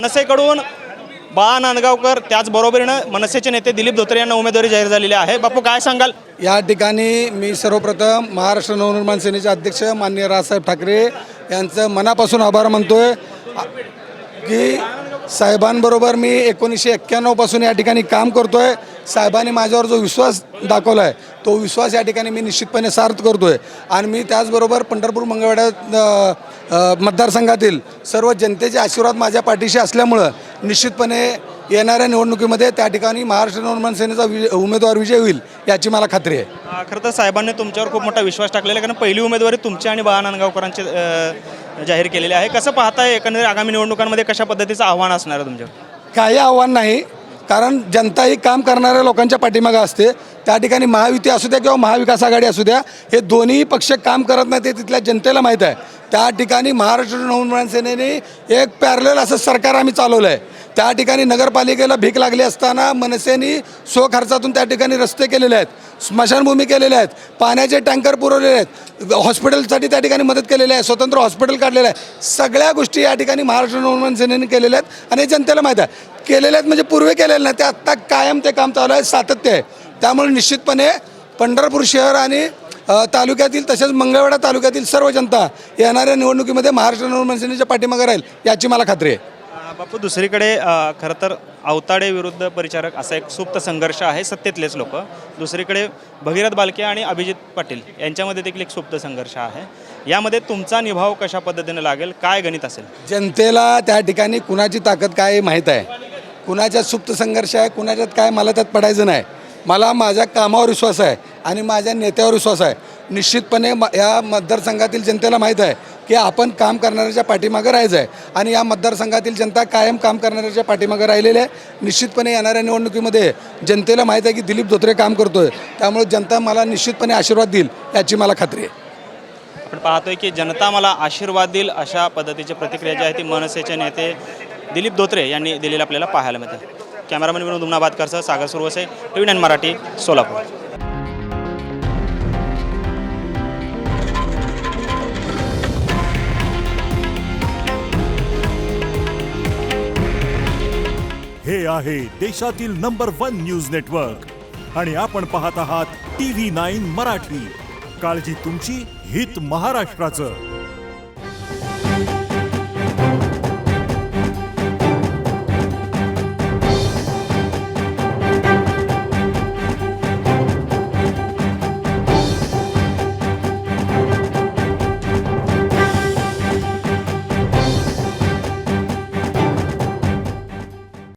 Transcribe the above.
मनसेकडून बाळा नांदगावकर त्याचबरोबरीनं मनसेचे नेते दिलीप धोत्रे यांना उमेदवारी जाहीर झालेली आहे। बापू काय सांगाल? या ठिकाणी मी सर्वप्रथम महाराष्ट्र नवनिर्माण सेनेचे अध्यक्ष माननीय राजसाहेब ठाकरे यांचं मनापासून आभार मानतोय की साहेबांबरोबर मी 1991 पासून या ठिकाणी काम करतोय। साहेबांनी माझ्यावर जो विश्वास दाखवला आहे तो विश्वास या ठिकाणी मी निश्चितपणे सार्थ करतोय आणि मी त्याचबरोबर पंढरपूर मंगळवेढा मतदारसंघातील सर्व जनतेचे आशीर्वाद माझ्या पाठीशी असल्यामुळं निश्चितपणे येणाऱ्या निवडणुकीमध्ये त्या ठिकाणी महाराष्ट्र नवनिर्माण सेनेचा उमेदवार विजय होईल याची मला खात्री आहे। खरं तर साहेबांनी तुमच्यावर खूप मोठा विश्वास टाकलेला आहे, कारण पहिली उमेदवारी तुमची आणि बाळा नांदगावकरांची जाहीर केलेली आहे। कसं पाहताय एकंदरीत आगामी निवडणुकांमध्ये कशा पद्धतीचं आव्हान असणार आहे तुमच्यावर? काही आव्हान नाही, कारण जनता ही काम करणाऱ्या लोकांच्या पाठीमागे असते। त्या ठिकाणी महायुती असू द्या किंवा महाविकास आघाडी असू द्या, हे दोन्ही पक्ष काम करत नाही ते तिथल्या जनतेला माहीत आहे। त्या ठिकाणी महाराष्ट्र नवनिर्माण सेनेने एक पॅरलल असं सरकार आम्ही चालवलं आहे। त्या ठिकाणी नगरपालिकेला भीक लागली असताना मनसेने स्वखर्चातून त्या ठिकाणी रस्ते केलेले आहेत, स्मशानभूमी केलेल्या आहेत, पाण्याचे टँकर पुरवलेले आहेत, हॉस्पिटलसाठी त्या ठिकाणी मदत केलेली आहे, स्वतंत्र हॉस्पिटल काढलेलं आहे। सगळ्या गोष्टी या ठिकाणी महाराष्ट्र नवनिर्माण सेनेने केलेल्या आहेत आणि जनतेला माहीत आहे। केलेले आहेत म्हणजे पूर्वी केलेलं नाही, ते आत्ता कायम ते काम चालू आहे, सातत्य आहे। त्यामुळे निश्चितपणे पंढरपूर शहर आणि तालुक्यातील तसेच मंगळवेढा तालुक्यातील सर्व जनता येणाऱ्या निवडणुकीमध्ये महाराष्ट्र नवनिर्माण सेनेच्या पाठीमागे राहील याची मला खात्री आहे। बापू, दुसरीकडे खरं तर अवताडे विरुद्ध परिचारक असा एक सुप्त संघर्ष आहे, सत्तेतलेच लोक। दुसरीकडे भगीरथ बालके आणि अभिजित पाटील यांच्यामध्ये देखील एक सुप्त संघर्ष आहे। यामध्ये तुमचा निभाव कशा पद्धतीने लागेल, काय गणित असेल? जनतेला त्या ठिकाणी कुणाची ताकद काय माहीत आहे, कुणाच्यात सुप्त संघर्ष आहे, कुणाच्यात काय, मला त्यात पडायचं नाही। मला माझ्या कामावर विश्वास आहे आणि माझ्या नेत्यावर विश्वास आहे। निश्चितपणे या मतदारसंघातील जनतेला माहीत आहे की आपण काम करणाऱ्याच्या पाठीमागे राहायचं आहे आणि या मतदारसंघातील जनता कायम काम करणाऱ्याच्या पाठीमागे राहिलेली आहे। निश्चितपणे येणाऱ्या निवडणुकीमध्ये जनतेला माहीत आहे की दिलीप धोत्रे काम करतोय, त्यामुळे जनता मला निश्चितपणे आशीर्वाद देईल याची मला खात्री आहे। आपण पाहतोय की जनता मला आशीर्वाद देईल अशा पद्धतीची प्रतिक्रिया जी आहे ती मनसेचे नेते दिलीप धोत्रे यांनी दिलेली आपल्याला पाहायला मिळते। कॅमेरामॅन विनोद उमनाबादकरसह सागर सुरवसे, TV9 मराठी, सोलापूर। हे आहे देशातील नंबर 1 न्यूज नेटवर्क आणि आपण पाहत आहात TV9 मराठी। काळजी तुमची, हित महाराष्ट्राचं।